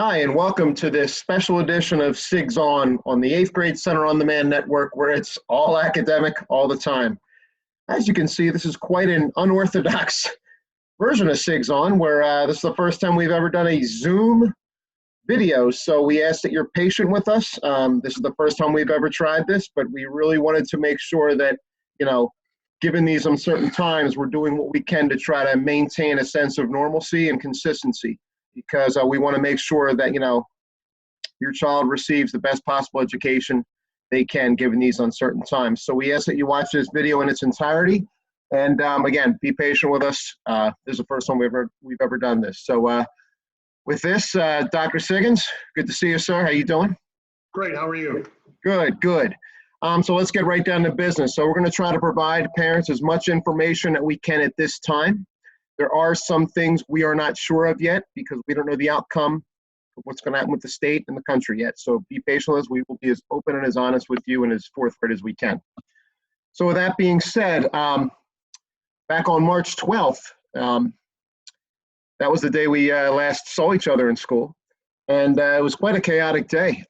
Hi, and welcome to this special edition of SIGG'S on the 8th Grade Center on Demand Network, where it's all academic all the time. As you can see, this is quite an unorthodox version of SIGG'S where this is the first time we've ever done a Zoom video. So we ask that you're patient with us. This is the first time we've ever tried this, but we really wanted to make sure that, given these uncertain times, we're doing what we can to try to maintain a sense of normalcy and consistency, because we want to make sure that, your child receives the best possible education they can given these uncertain times. So we ask that you watch this video in its entirety. And again, be patient with us. This is the first time we've ever done this. So with this, Dr. SIGG'S, good to see you, sir. How you doing? Great. How are you? Good, good. So let's get right down to business. So we're going to try to provide parents as much information that we can at this time. There are some things we are not sure of yet because we don't know the outcome of what's going to happen with the state and the country yet. So be patient with us. We will be as open and as honest with you and as forthright as we can. So with that being said, back on March 12th, that was the day we last saw each other in school. And it was quite a chaotic day.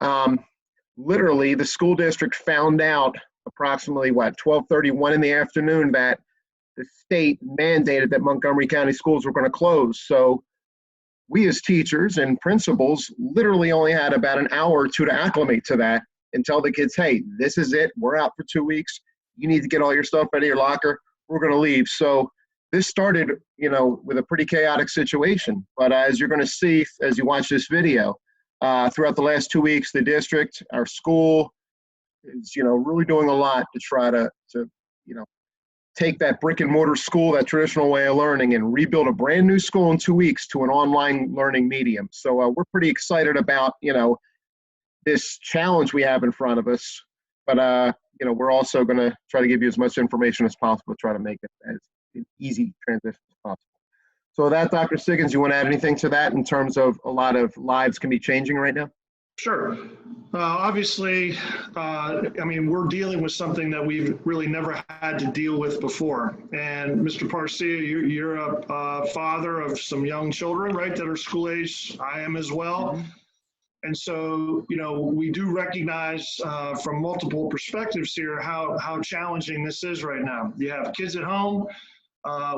Literally, the school district found out approximately, 12:31 in the afternoon that the state mandated that Montgomery County schools were going to close. So we as teachers and principals literally only had about an hour or two to acclimate to that and tell the kids, hey, this is it. We're out for 2 weeks. You need to get all your stuff out of your locker. We're going to leave. So this started, with a pretty chaotic situation. But as you're going to see as you watch this video, throughout the last 2 weeks, the district, our school is, really doing a lot to try to take that brick and mortar school, that traditional way of learning, and rebuild a brand new school in 2 weeks to an online learning medium. So we're pretty excited about, this challenge we have in front of us. But, we're also going to try to give you as much information as possible to try to make it as an easy transition as possible. So with that, Dr. SIGG'S, you want to add anything to that in terms of a lot of lives can be changing right now? Sure. Obviously, we're dealing with something that we've really never had to deal with before. And Mr. Parsley, you're a father of some young children, right, that are school age. I am as well. Mm-hmm. And so, we do recognize from multiple perspectives here how challenging this is right now. You have kids at home.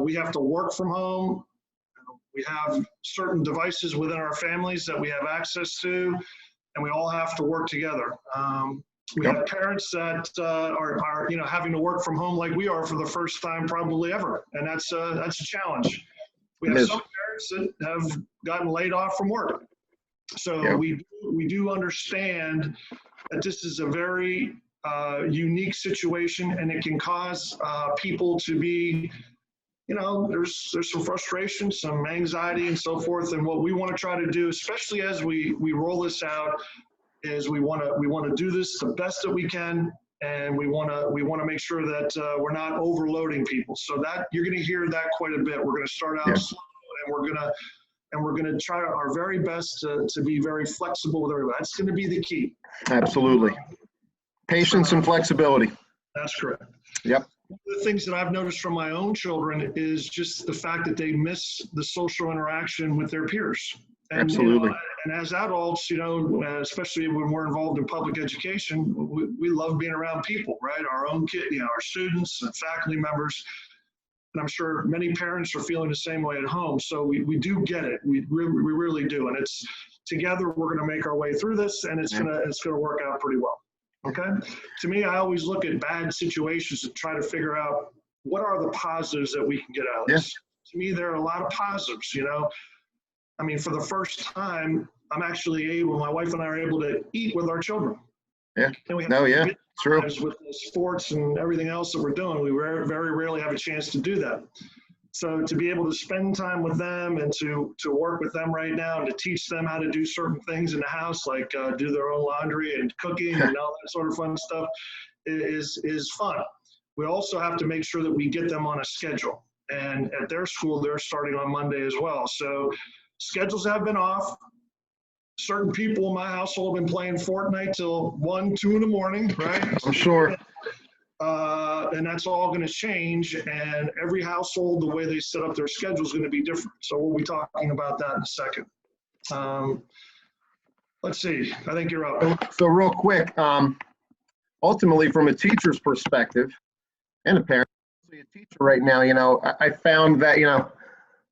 We have to work from home. We have certain devices within our families that we have access to, and we all have to work together. We have parents that are having to work from home like we are for the first time probably ever, and that's a challenge. We have some parents that have gotten laid off from work. So we do understand that this is a very unique situation, and it can cause people to be, there's some frustration, some anxiety, and so forth. And what we want to try to do, especially as we roll this out, is we want to do this the best that we can, and we want to make sure that we're not overloading people. So that you're going to hear that quite a bit. We're going to start out slow, and we're going to try our very best to be very flexible with everybody. That's going to be the key. Absolutely. Patience and flexibility. That's correct. Yep. One of the things that I've noticed from my own children is just the fact that they miss the social interaction with their peers. And, absolutely. And as adults, especially when we're involved in public education, we love being around people, right? Our own kids, our students and faculty members. And I'm sure many parents are feeling the same way at home. So we do get it. We really do. And it's together we're going to make our way through this, and it's gonna work out pretty well. Okay. To me, I always look at bad situations and try to figure out what are the positives that we can get out of this. To me, there are a lot of positives. For the first time, I'm actually my wife and I are able to eat with our children. Yeah. And we have true. With the sports and everything else that we're doing, we very rarely have a chance to do that. So to be able to spend time with them and to work with them right now and to teach them how to do certain things in the house, like do their own laundry and cooking and all that sort of fun stuff is fun. We also have to make sure that we get them on a schedule. And at their school, they're starting on Monday as well. So schedules have been off. Certain people in my household have been playing Fortnite till 1, 2 in the morning, right? I'm sure. And that's all going to change. And every household, the way they set up their schedule is going to be different. So we'll be talking about that in a second. Let's see. I think you're up. So real quick, ultimately from a teacher's perspective and a parent, a teacher right now, I found that,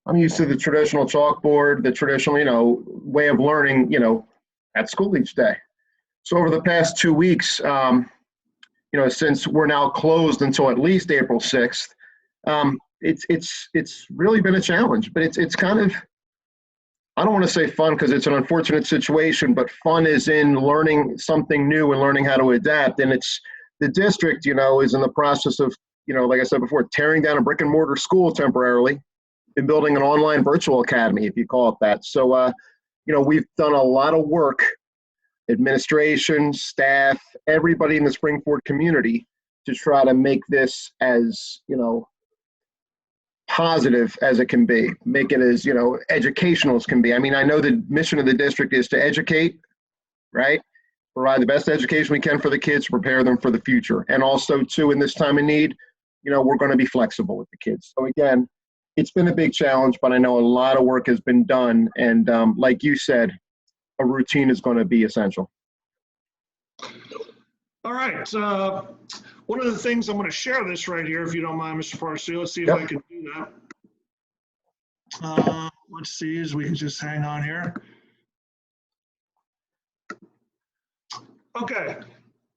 I'm used to the traditional chalkboard, the traditional, way of learning, at school each day. So over the past 2 weeks, since we're now closed until at least April 6th, it's really been a challenge, but it's kind of, I don't want to say fun because it's an unfortunate situation, but fun is in learning something new and learning how to adapt. And it's the district, is in the process of, like I said before, tearing down a brick and mortar school temporarily and building an online virtual academy, if you call it that. So, we've done a lot of work, administration, staff, everybody in the Springford community to try to make this as, positive as it can be, make it as, educational as can be. I mean, I know the mission of the district is to educate, right? Provide the best education we can for the kids, prepare them for the future. And also too, in this time of need, we're going to be flexible with the kids. So again, it's been a big challenge, but I know a lot of work has been done. And like you said, a routine is going to be essential. All right. One of the things, I'm going to share this right here, if you don't mind, Mr. Parsley. Let's see if I can do that. Let's see, as we can just hang on here. Okay.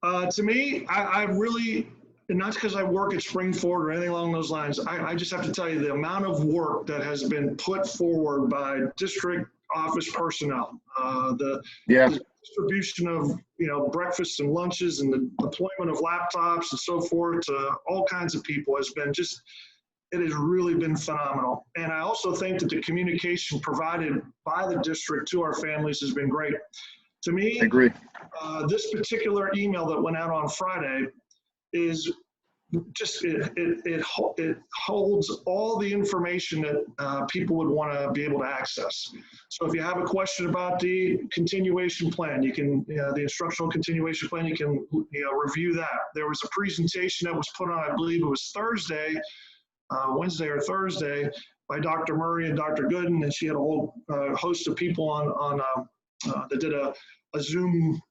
To me, I really, and not because I work at Springford or anything along those lines, I just have to tell you the amount of work that has been put forward by district office personnel, the distribution of breakfasts and lunches and the deployment of laptops and so forth to all kinds of people has been just, it has really been phenomenal. And I also think that the communication provided by the district to our families has been great. To me, I agree. This particular email that went out on Friday is just, it holds all the information that people would want to be able to access. So if you have a question about the continuation plan, you can, the instructional continuation plan, you can review that. There was a presentation that was put on, I believe it was Thursday, Wednesday or Thursday, by Dr. Murray and Dr. Gooden, and she had a whole host of people on that did a Zoom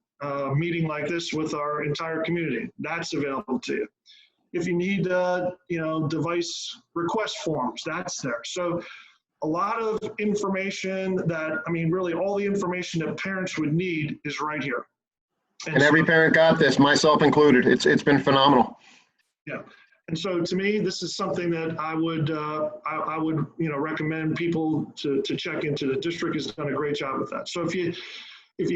meeting like this with our entire community. That's available to you. If you need, device request forms, that's there. So a lot of information that, really all the information that parents would need is right here. And every parent got this, myself included. It's been phenomenal. Yeah. And so to me, this is something that I would recommend people to check into. The district has done a great job with that. So if you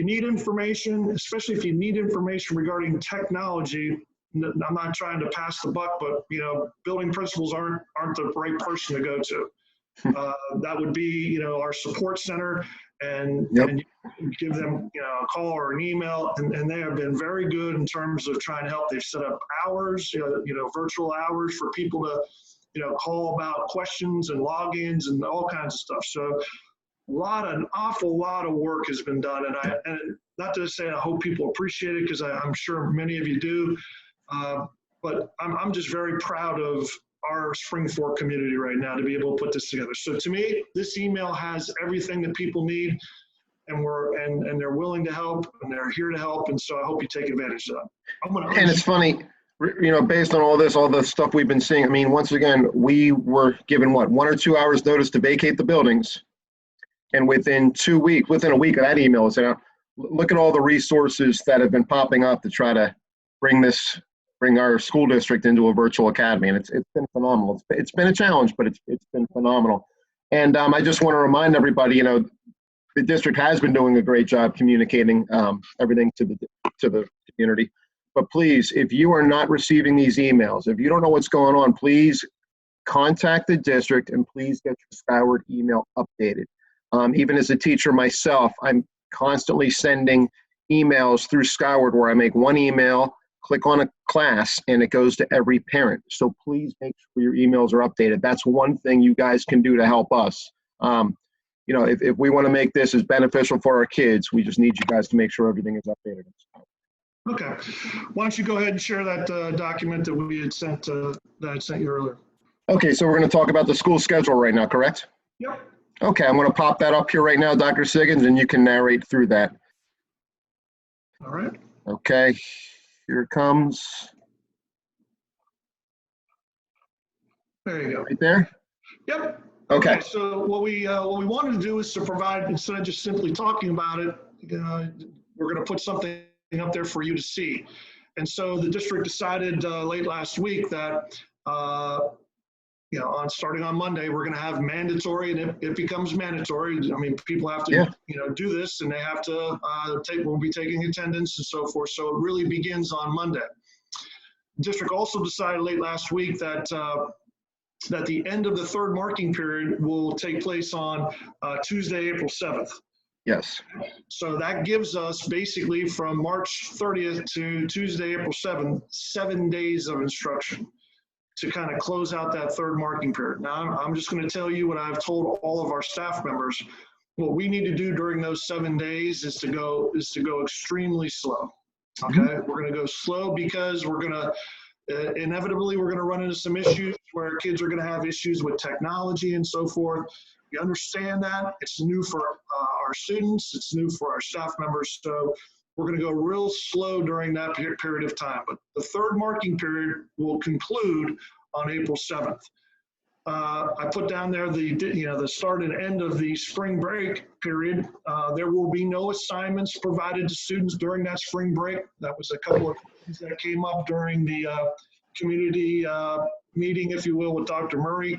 need information, especially if you need information regarding technology, I'm not trying to pass the buck, but building principals aren't the right person to go to. That would be our support center, and you give them a call or an email, and they have been very good in terms of trying to help. They've set up hours, virtual hours for people to call about questions and logins and all kinds of stuff. So an awful lot of work has been done, and not to say I hope people appreciate it, because I'm sure many of you do. But I'm just very proud of our Springford community right now to be able to put this together. So to me, this email has everything that people need, and they're willing to help, and they're here to help. And so I hope you take advantage of that. And it's funny, based on all the stuff we've been seeing, once again, we were given 1 or 2 hours notice to vacate the buildings. And within a week of that email, it's out. Look at all the resources that have been popping up to try to bring our school district into a virtual academy. And it's been phenomenal. It's been a challenge, but it's been phenomenal. And I just want to remind everybody, the district has been doing a great job communicating everything to the community. But please, if you are not receiving these emails, if you don't know what's going on, please contact the district and please get your Skyward email updated. Even as a teacher myself, I'm constantly sending emails through Skyward where I make one email, click on a class, and it goes to every parent. So please make sure your emails are updated. That's one thing you guys can do to help us. If we want to make this as beneficial for our kids, we just need you guys to make sure everything is updated. Okay. Why don't you go ahead and share that document that we had sent, that I sent you earlier. Okay, so we're going to talk about the school schedule right now, correct? Yep. Okay, I'm going to pop that up here right now, Dr. SIGG'S, and you can narrate through that. All right. Okay, here it comes. There you go. Right there? Yep. Okay. So what we wanted to do is to provide, instead of just simply talking about it, we're going to put something up there for you to see. And so the district decided late last week that starting on Monday, we're going to have mandatory, and it becomes mandatory. I mean, people have to do this, and they have to we'll be taking attendance and so forth. So it really begins on Monday. The district also decided late last week that that the end of the third marking period will take place on Tuesday, April 7th. Yes. So that gives us basically from March 30th to Tuesday, April 7th, 7 days of instruction to kind of close out that third marking period. Now, I'm just going to tell you what I've told all of our staff members. What we need to do during those 7 days is to go extremely slow. Okay, we're going to go slow because we're going to inevitably we're going to run into some issues where kids are going to have issues with technology and so forth. We understand that. It's new for our students. It's new for our staff members. So we're going to go real slow during that period of time. But the third marking period will conclude on April 7th. I put down there the start and end of the spring break period. There will be no assignments provided to students during that spring break. That was a couple of things that came up during the community meeting, if you will, with Dr. Murray.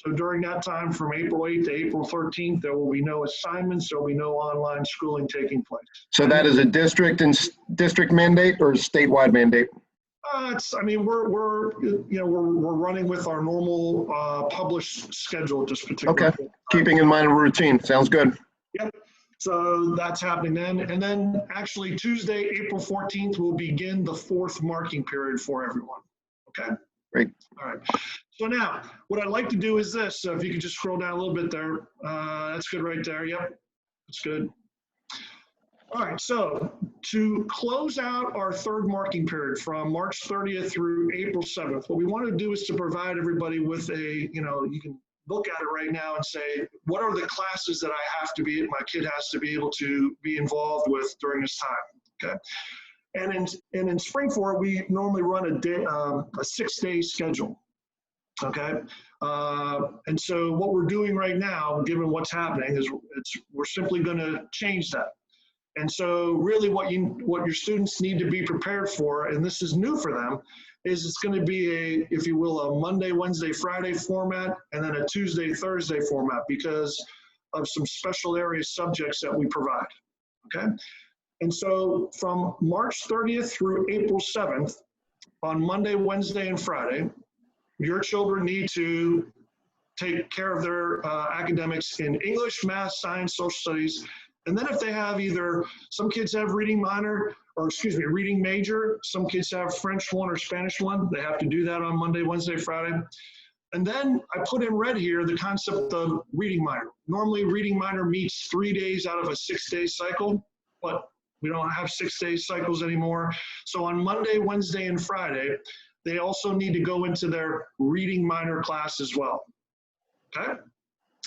So during that time from April 8th to April 13th, there will be no assignments. There will be no online schooling taking place. So that is a district mandate or a statewide mandate? We're running with our normal published schedule at this particular Okay, keeping in mind a routine. Sounds good. Yep. So that's happening then. And then actually Tuesday, April 14th will begin the fourth marking period for everyone. Okay. Great. All right. So now what I'd like to do is this. So if you could just scroll down a little bit there. That's good right there. Yep. That's good. All right, so to close out our third marking period from March 30th through April 7th, what we want to do is to provide everybody with you can look at it right now and say, what are the classes that my kid has to be able to be involved with during this time, okay? And in spring for it, we normally run a 6-day schedule, okay? And so what we're doing right now, given what's happening, is we're simply going to change that. And so really what your students need to be prepared for, and this is new for them, is it's going to be if you will, a Monday, Wednesday, Friday format, and then a Tuesday, Thursday format because of some special area subjects that we provide, okay? And so from March 30th through April 7th, on Monday, Wednesday, and Friday, your children need to take care of their academics in English, math, science, social studies. And then if they have some kids have reading major, some kids have French 1 or Spanish 1. They have to do that on Monday, Wednesday, Friday. And then I put in red here the concept of reading minor. Normally reading minor meets 3 days out of a 6-day cycle, but we don't have 6-day cycles anymore. So on Monday, Wednesday, and Friday, they also need to go into their reading minor class as well, okay?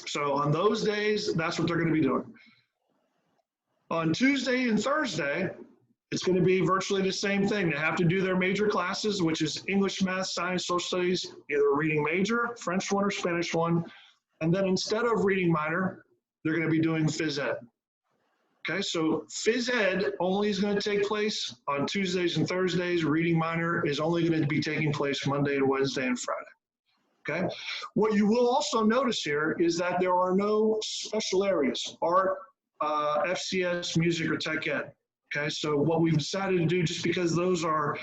So on those days, that's what they're gonna be doing. On Tuesday and Thursday, it's going to be virtually the same thing. They have to do their major classes, which is English, math, science, social studies, either reading major, French 1 or Spanish 1. And then instead of reading minor, they're going to be doing phys ed. Okay, so phys ed only is going to take place on Tuesdays and Thursdays. Reading minor is only going to be taking place Monday and Wednesday and Friday. Okay, what you will also notice here is that there are no special areas, art, FCS, music, or tech ed. Okay, so what we've decided to do, just because those are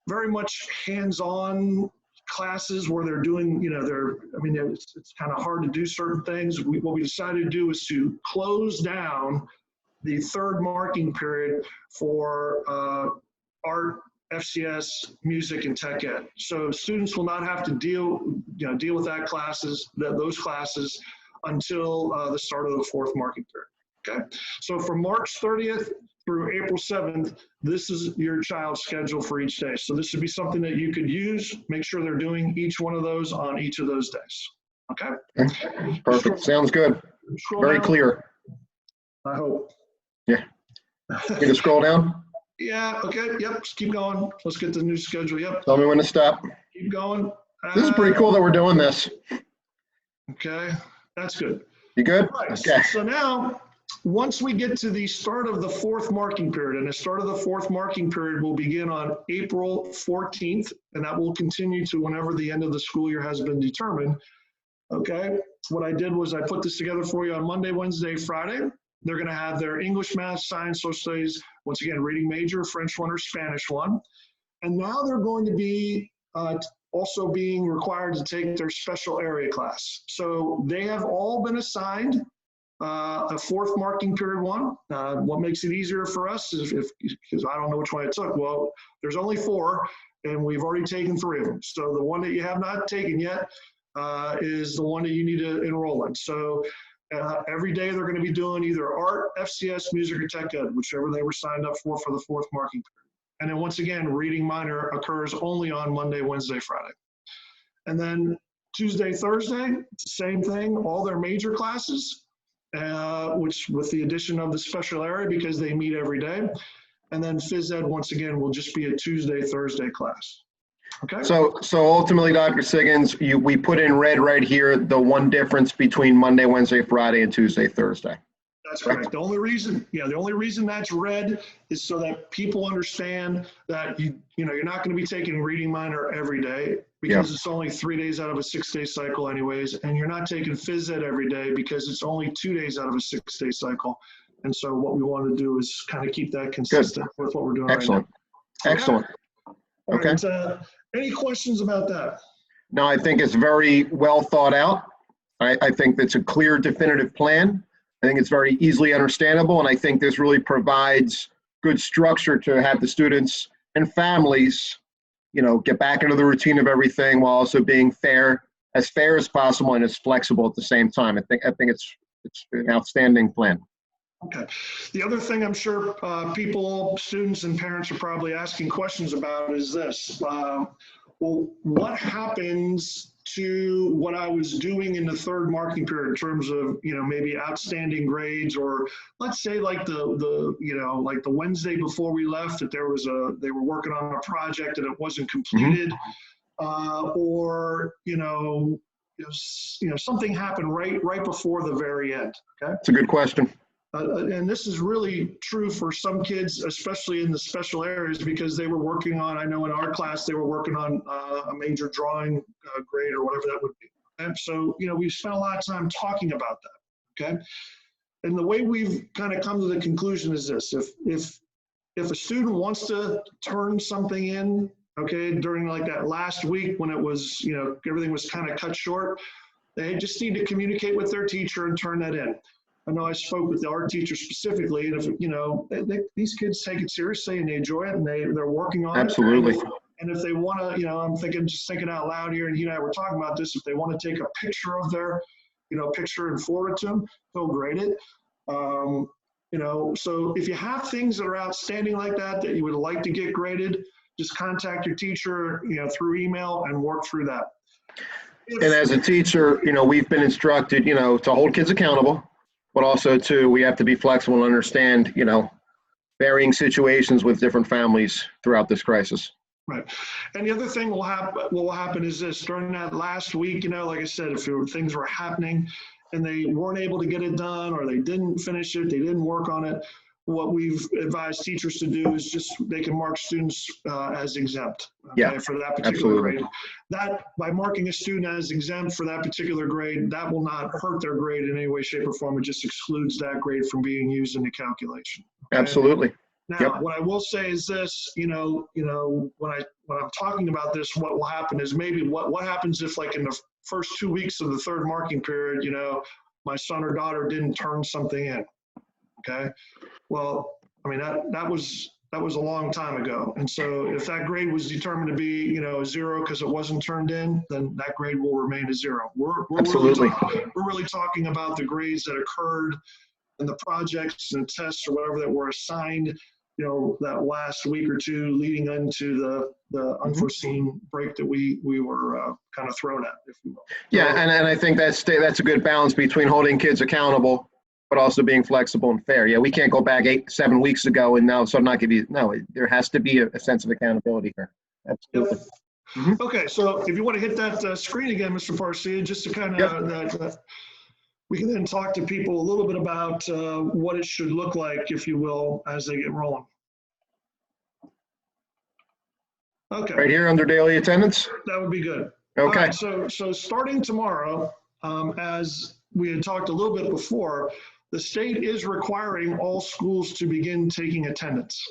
very much hands-on classes where they're doing, it's kind of hard to do certain things. What we decided to do is to close down the third marking period for art, FCS, music, and tech ed. So students will not have to deal with those classes until the start of the fourth marking period. Okay, so from March 30th through April 7th, this is your child's schedule for each day. So this would be something that you could use. Make sure they're doing each one of those on each of those days. Okay? Perfect. Sounds good. Very clear. I hope. Yeah. Need to scroll down? Yeah, okay, yep, just keep going. Let's get the new schedule, yep, Tell me when to stop. keep going. This is pretty cool that we're doing this. Okay, that's good. You good? All right, Okay. so now, once we get to the start of the fourth marking period, and the start of the fourth marking period will begin on April 14th, and that will continue to whenever the end of the school year has been determined. Okay, what I did was I put this together for you on Monday, Wednesday, Friday. They're going to have their English, Math, Science, Social Studies, once again, reading major, French one, or Spanish one. And now they're going to be also being required to take their special area class. So they have all been assigned a fourth marking period one. What makes it easier for us is because I don't know which one I took. Well, there's only 4, and we've already taken 3 of them. So the one that you have not taken yet is the one that you need to enroll in. So every day they're going to be doing either art, FCS, music, or tech ed, whichever they were signed up for the fourth marking period. And then once again, reading minor occurs only on Monday, Wednesday, Friday. And then Tuesday, Thursday, same thing, all their major classes, which with the addition of the special area because they meet every day. And then phys ed, once again, will just be a Tuesday, Thursday class. Okay. So ultimately, Dr. SIGG'S, we put in red right here the one difference between Monday, Wednesday, Friday, and Tuesday, Thursday. That's correct. The only reason that's red is so that people understand that you're not going to be taking reading minor every day because it's only 3 days out of a 6-day cycle anyways, and you're not taking phys ed every day because it's only 2 days out of a 6-day cycle. And so what we want to do is kind of keep that consistent with what we're doing. Excellent. Right now. Excellent. Okay. Right, any questions about that? No, I think it's very well thought out. I think that's a clear, definitive plan. I think it's very easily understandable, and I think this really provides good structure to have the students and families, get back into the routine of everything while also being fair as possible and as flexible at the same time. I think it's an outstanding plan. Okay. The other thing I'm sure people, students and parents are probably asking questions about is this. Well, what happens to what I was doing in the third marking period in terms of, maybe outstanding grades, or let's say like the Wednesday before we left that they were working on a project and it wasn't completed, or, something happened right before the very end. Okay. It's a good question. And this is really true for some kids, especially in the special areas, because they were working on, I know in our class, they were working on a major drawing grade or whatever that would be. And so, we spent a lot of time talking about that, okay? And the way we've kind of come to the conclusion is this: if a student wants to turn something in, okay, during like that last week when it was, everything was kind of cut short, they just need to communicate with their teacher and turn that in. I know I spoke with the art teacher specifically, and if these kids take it seriously and they enjoy it and they're working on Absolutely. it. And if they want to, I'm thinking out loud here, and you and I were talking about this. If they want to take a picture of their, picture and forward it to them, they'll grade it. So if you have things that are outstanding like that you would like to get graded, just contact your teacher, through email and work through that. And as a teacher, we've been instructed, to hold kids accountable. But also, too, we have to be flexible and understand, varying situations with different families throughout this crisis. Right. And the other thing what will happen is this: during that last week, like I said, if things were happening and they weren't able to get it done, or they didn't finish it, they didn't work on it, what we've advised teachers to do is just they can mark students as exempt, for that particular grade. That by marking a student as exempt for that particular grade, that will not hurt their grade in any way, shape, or form. It just excludes that grade from being used in the calculation. Okay? Absolutely. Now, what I will say is this: when I'm talking about this, what will happen is maybe what happens if, like in the first 2 weeks of the third marking period, my son or daughter didn't turn something in. Okay. Well, I mean, that was a long time ago. And so if that grade was determined to be, a 0 because it wasn't turned in, then that grade will remain a 0. We're Absolutely. We're really talking about the grades that occurred in the projects and tests or whatever that were assigned, that last week or two leading into the unforeseen break that we were kind of thrown at, if you will. Yeah. And I think that's a good balance between holding kids accountable, but also being flexible and fair. Yeah, we can't go back 7 weeks ago and now so not give you, no, there has to be a sense of accountability here. Absolutely. Yep. Mhm. Okay, so if you want to hit that screen again, Mr. Parsley, just to kind of we can then talk to people a little bit about what it should look like, if you will, as they get rolling. Okay. Right here under daily attendance? That would be good. Okay. All right, so starting tomorrow, as we had talked a little bit before, the state is requiring all schools to begin taking attendance.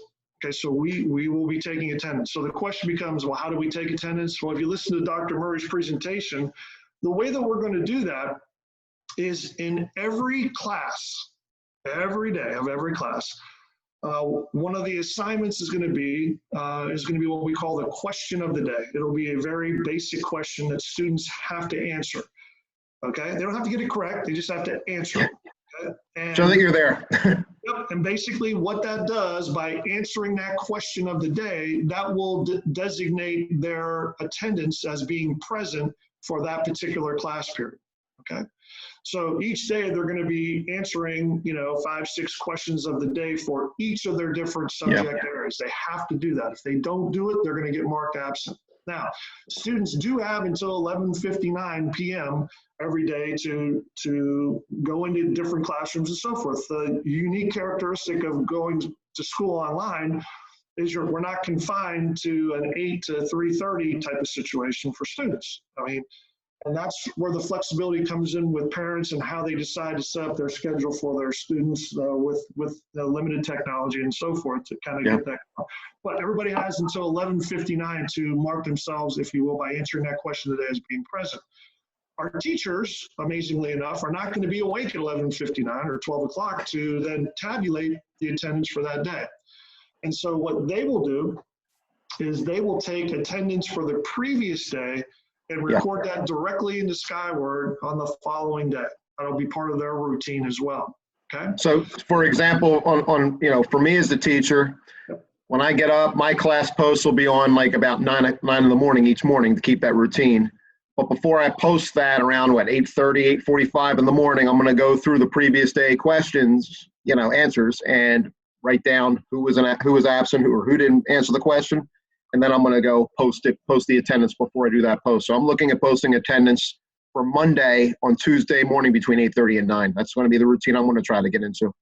Okay, so we will be taking attendance. So the question becomes, well, how do we take attendance? Well, if you listen to Dr. Murray's presentation, the way that we're going to do that is in every class, every day of every class, one of the assignments is going to be what we call the question of the day. It'll be a very basic question that students have to answer. Okay, they don't have to get it correct; they just have to answer it. Okay? And, So I think you're there. yep, and basically, what that does by answering that question of the day, that will designate their attendance as being present for that particular class period. Okay. So each day they're going to be answering, 5, 6 questions of the day for each of their different subject areas. They have to do that. If they don't do it, they're going to get marked absent. Now, students do have until 11:59 p.m. every day to go into different classrooms and so forth. The unique characteristic of going to school online is we're not confined to an 8 to 3:30 type of situation for students. And that's where the flexibility comes in with parents and how they decide to set up their schedule for their students with the limited technology and so forth to kind of get that. But everybody has until 11:59 to mark themselves, if you will, by answering that question today as being present. Our teachers, amazingly enough, are not going to be awake at 11:59 or 12 o'clock to then tabulate the attendance for that day. And so what they will do is they will take attendance for the previous day and record that directly into Skyward on the following day. That'll be part of their routine as well. Okay. So, for example, for me as the teacher, when I get up, my class posts will be on like about 9 in the morning each morning to keep that routine. But before I post that around 8:30, 8:45 in the morning, I'm going to go through the previous day questions, answers, and write down who was absent or who didn't answer the question. And then I'm going to go post the attendance before I do that post. So I'm looking at posting attendance for Monday on Tuesday morning between 8:30 and 9. That's going to be the routine I'm going to try to get into.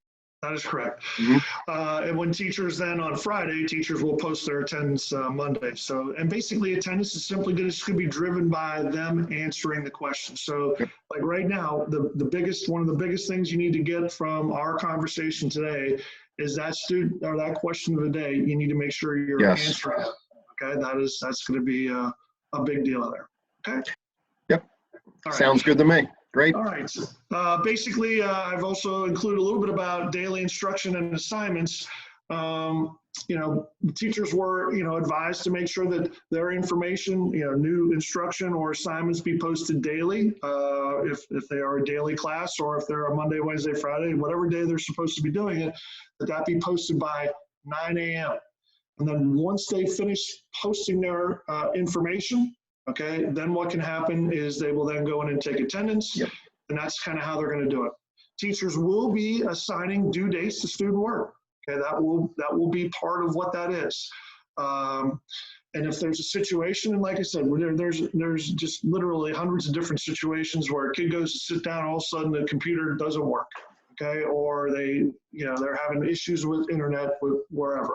That is correct. Mm-hmm. And when teachers then on Friday, teachers will post their attendance Monday. So, and basically attendance is simply going to be driven by them answering the question. So like right now, one of the biggest things you need to get from our conversation today is that student or that question of the day, you need to make sure you're answering it. Okay, that's going to be a big deal there. Okay. Yep. All right. Sounds good to me. Great. All right. Basically, I've also included a little bit about daily instruction and assignments. Teachers were, advised to make sure that their information, new instruction or assignments be posted daily, if they are a daily class or if they're a Monday, Wednesday, Friday, whatever day they're supposed to be doing it, that be posted by 9 a.m. And then once they finish posting their information, okay, then what can happen is they will then go in and take attendance, and that's kind of how they're going to do it. Teachers will be assigning due dates to student work. Okay, that will be part of what that is. And if there's a situation, and like I said, there's just literally hundreds of different situations where a kid goes to sit down, all of a sudden the computer doesn't work. Okay, or they're having issues with internet, with wherever.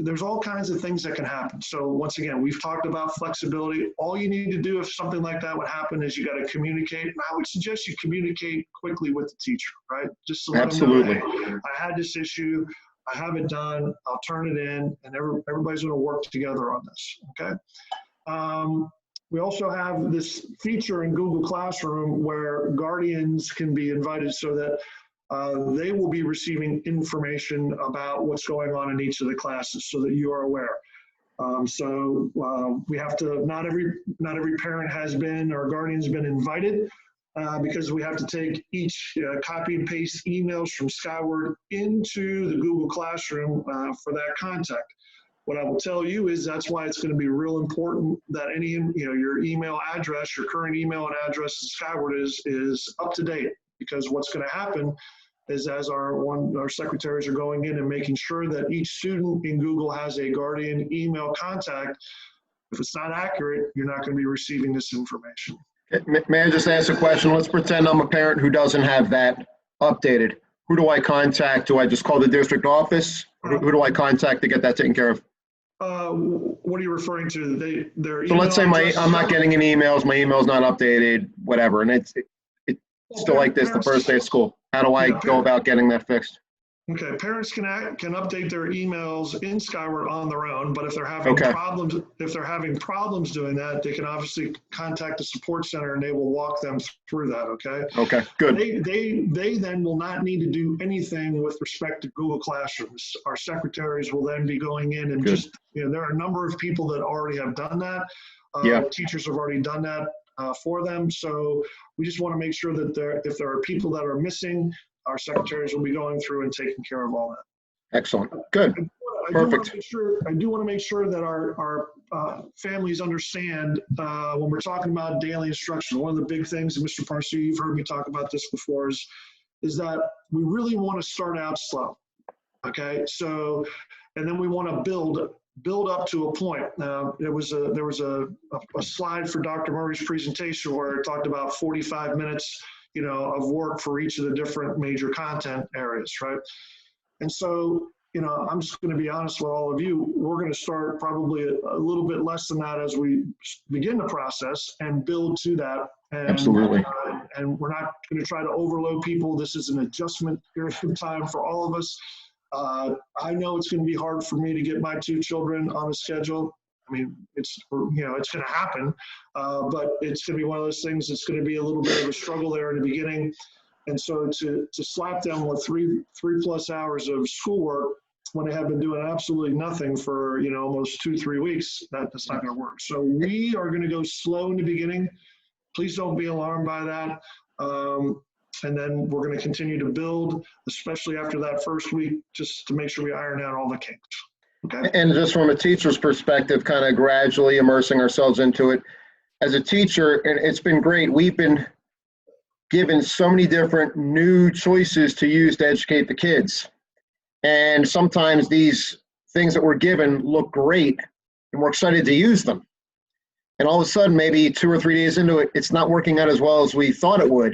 There's all kinds of things that can happen. So once again, we've talked about flexibility. All you need to do if something like that would happen is you got to communicate. And I would suggest you communicate quickly with the teacher, right? Just to let them know, hey, I had this issue, I have it done, I'll turn it in, and everybody's going to work together on this, okay? We also have this feature in Google Classroom where guardians can be invited so that they will be receiving information about what's going on in each of the classes so that you are aware. We have to, not every parent has been or guardian's been invited because we have to take each copy and paste emails from Skyward into the Google Classroom for that contact. What I will tell you is that's why it's going to be real important that your email address, your current email and address to Skyward is up to date. because what's going to happen is as our secretaries are going in and making sure that each student in Google has a guardian email contact. If it's not accurate, you're not going to be receiving this information. May I just ask a question? Let's pretend I'm a parent who doesn't have that updated. Who do I contact? Do I just call the district office? Who do I contact to get that taken care of? What are you referring to? So let's say I'm not getting any emails, my email's not updated, whatever, and it's still like this the first day of school. How do I go about getting that fixed? Okay, parents can update their emails in Skyward on their own, but if they're having problems doing that, they can obviously contact the support center and they will walk them through that. Okay. Okay. Good. They then will not need to do anything with respect to Google Classrooms. Our secretaries will then be going in and just there are a number of people that already have done that. Teachers have already done that for them. So we just want to make sure that if there are people that are missing, our secretaries will be going through and taking care of all that. Excellent. Good. Perfect. I do want to make sure that our families understand when we're talking about daily instruction. One of the big things, and Mr. Parsley, you've heard me talk about this before, is that we really want to start out slow. Okay. So, and then we want to build up to a point. There was a slide for Dr. Murray's presentation where it talked about 45 minutes of work for each of the different major content areas, right? And so, I'm just going to be honest with all of you, we're going to start probably a little bit less than that as we begin the process and build to that. And, absolutely. And we're not going to try to overload people. This is an adjustment period of time for all of us. I know it's going to be hard for me to get my two children on a schedule. I mean, it's going to happen, but it's going to be one of those things that's going to be a little bit of a struggle there in the beginning. And so to slap them with three plus hours of schoolwork when they have been doing absolutely nothing for, almost 2-3 weeks, that's not going to work. So we are going to go slow in the beginning. Please don't be alarmed by that. And then we're going to continue to build, especially after that first week, just to make sure we iron out all the kinks. Okay. And just from a teacher's perspective, kind of gradually immersing ourselves into it. As a teacher, and it's been great, we've been given so many different new choices to use to educate the kids. And sometimes these things that we're given look great and we're excited to use them. And all of a sudden, maybe 2 or 3 days into it, it's not working out as well as we thought it would.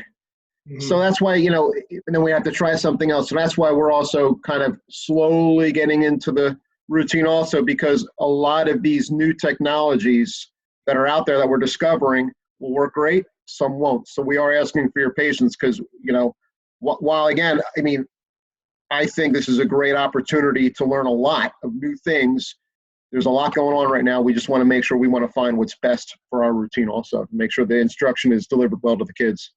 Mm-hmm. So that's why, and then we have to try something else. So that's why we're also kind of slowly getting into the routine also, because a lot of these new technologies that are out there that we're discovering will work great, some won't. So we are asking for your patience because, while again, I think this is a great opportunity to learn a lot of new things. There's a lot going on right now. We just want to make sure we want to find what's best for our routine also, to make sure the instruction is delivered well to the kids.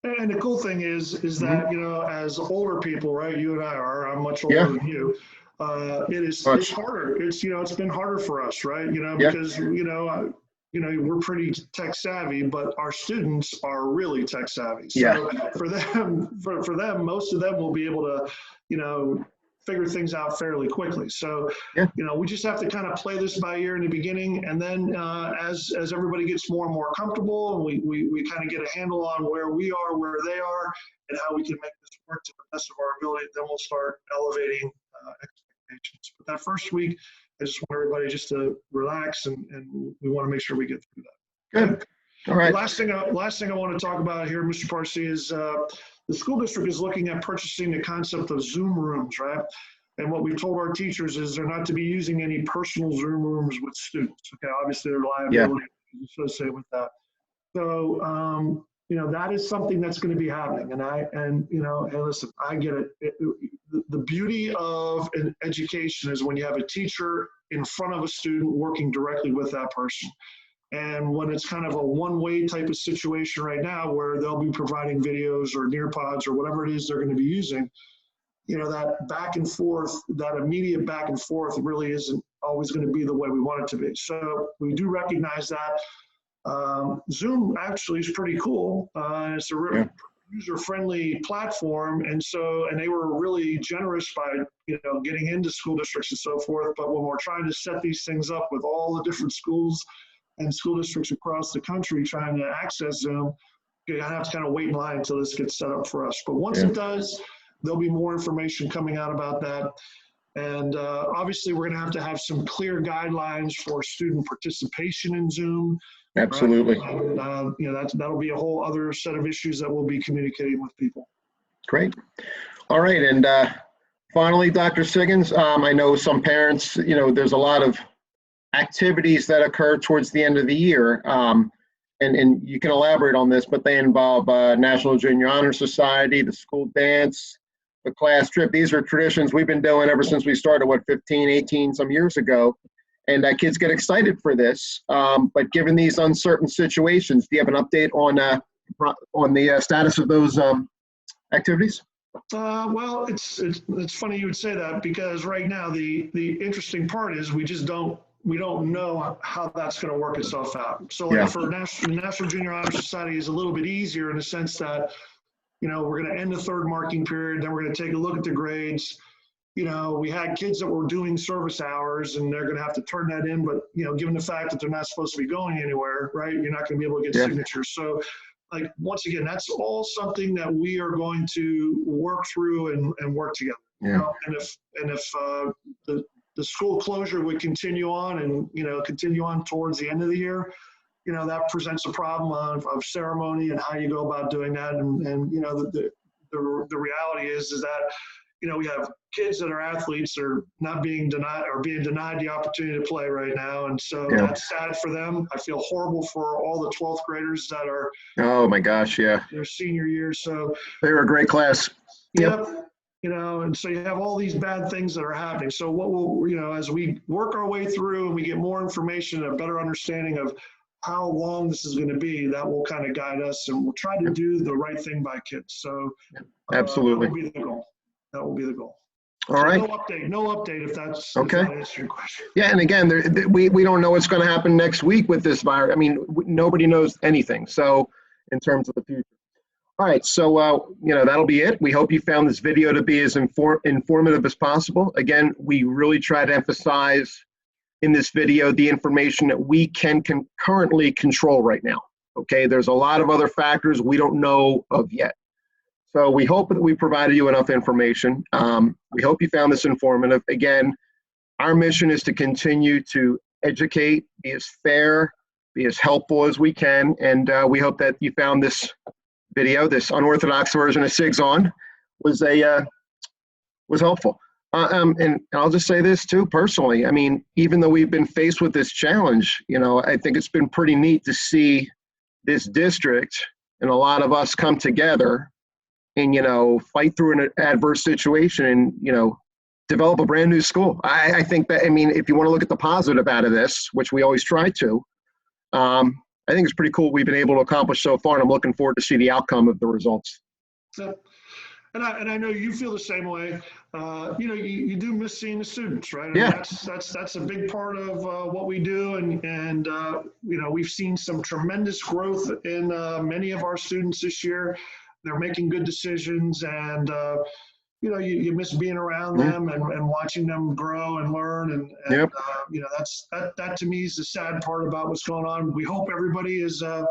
And the cool thing is that, as older people, right, you and I are, I'm much older than you. It's harder. It's been harder for us, right? Because, we're pretty tech savvy, but our students are really tech savvy. So for them, most of them will be able to, figure things out fairly quickly. So, we just have to kind of play this by ear in the beginning. And then as everybody gets more and more comfortable and we kind of get a handle on where we are, where they are, and how we can make this work to the best of our ability, then we'll start elevating expectations. But that first week, I just want everybody just to relax and we want to make sure we get through that. Good. All right. Last thing I want to talk about here, Mr. Parsley, is the school district is looking at purchasing the concept of Zoom rooms, right? And what we've told our teachers is they're not to be using any personal Zoom rooms with students. Okay, obviously there are liabilities associated with that. So, that is something that's going to be happening. Hey, listen, I get it. The beauty of an education is when you have a teacher in front of a student working directly with that person. And when it's kind of a one-way type of situation right now where they'll be providing videos or Nearpods or whatever it is they're going to be using, that back and forth, that immediate back and forth really isn't always going to be the way we want it to be. So we do recognize that. Zoom actually is pretty cool. It's a really user-friendly platform. And they were really generous by, getting into school districts and so forth. But when we're trying to set these things up with all the different schools and school districts across the country trying to access Zoom, you're gonna have to kind of wait in line until this gets set up for us. But once it does, there'll be more information coming out about that. And obviously, we're going to have some clear guidelines for student participation in Zoom. Absolutely. Right? And, that'll be a whole other set of issues that we'll be communicating with people. Great. All right. And finally, Dr. SIGG'S, I know some parents, there's a lot of activities that occur towards the end of the year. And you can elaborate on this, but they involve National Junior Honor Society, the school dance, the class trip. These are traditions we've been doing ever since we started, 15, 18 some years ago. And kids get excited for this. But given these uncertain situations, do you have an update on the status of those activities? Well, it's funny you would say that, because right now the interesting part is we don't know how that's going to work itself out. So for National Junior Honor Society is a little bit easier in the sense that, we're going to end the third marking period, then we're going to take a look at the grades. We had kids that were doing service hours and they're going to have to turn that in, but, given the fact that they're not supposed to be going anywhere, right, you're not going to be able to get signatures. So, once again, that's all something that we are going to work through and work together. And if the school closure would continue on and, continue on towards the end of the year, that presents a problem of ceremony and how you go about doing that. And the reality is that, we have kids that are athletes are not being denied or being denied the opportunity to play right now. And so that's sad for them. I feel horrible for all the 12th graders that are, oh my gosh, their senior year. So they were a great class. Yep. And so you have all these bad things that are happening. So what we'll, as we work our way through and we get more information, a better understanding of how long this is going to be, that will kind of guide us, and we'll try to do the right thing by kids. So absolutely. That will be the goal. That will be the goal. All right. No update if that's okay. If that answers your question. Yeah, and again, we don't know what's going to happen next week with this virus. I mean, nobody knows anything. So in terms of the future. All right, so that'll be it. We hope you found this video to be as informative as possible. Again, we really try to emphasize in this video the information that we can currently control right now. Okay, there's a lot of other factors we don't know of yet. So we hope that we provided you enough information. We hope you found this informative. Again, our mission is to continue to educate, be as fair, be as helpful as we can, and we hope that you found this video, this unorthodox version of SIGG'S On, was helpful. And I'll just say this too, personally. I mean, even though we've been faced with this challenge, I think it's been pretty neat to see this district and a lot of us come together and, fight through an adverse situation and, develop a brand new school. I think that, if you want to look at the positive out of this, which we always try to, I think it's pretty cool what we've been able to accomplish so far, and I'm looking forward to see the outcome of the results. So, and I know you feel the same way. You do miss seeing the students, right? That's a big part of what we do, and we've seen some tremendous growth in many of our students this year. They're making good decisions, and you miss being around them and watching them grow and learn, and that to me is the sad part about what's going on. We hope everybody is for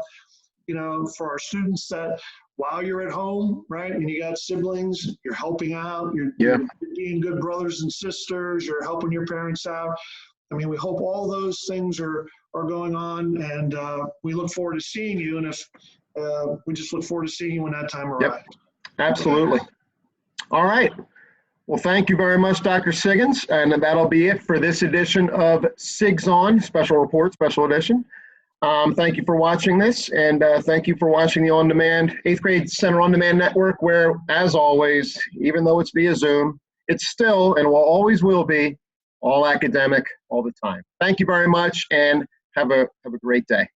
our students, that while you're at home, right, and you got siblings, you're helping out, you're being good brothers and sisters, you're helping your parents out. We hope all those things are going on, and we look forward to seeing you. And if we just look forward to seeing you when that time arrives. Absolutely. All right. Well, thank you very much, Dr. SIGG'S, and that'll be it for this edition of SIGG'S On Special Report, Special Edition. Thank you for watching this, and thank you for watching the On-Demand 8th Grade Center On-Demand Network, where, as always, even though it's via Zoom, it's still and always will be all academic all the time. Thank you very much, and have a great day.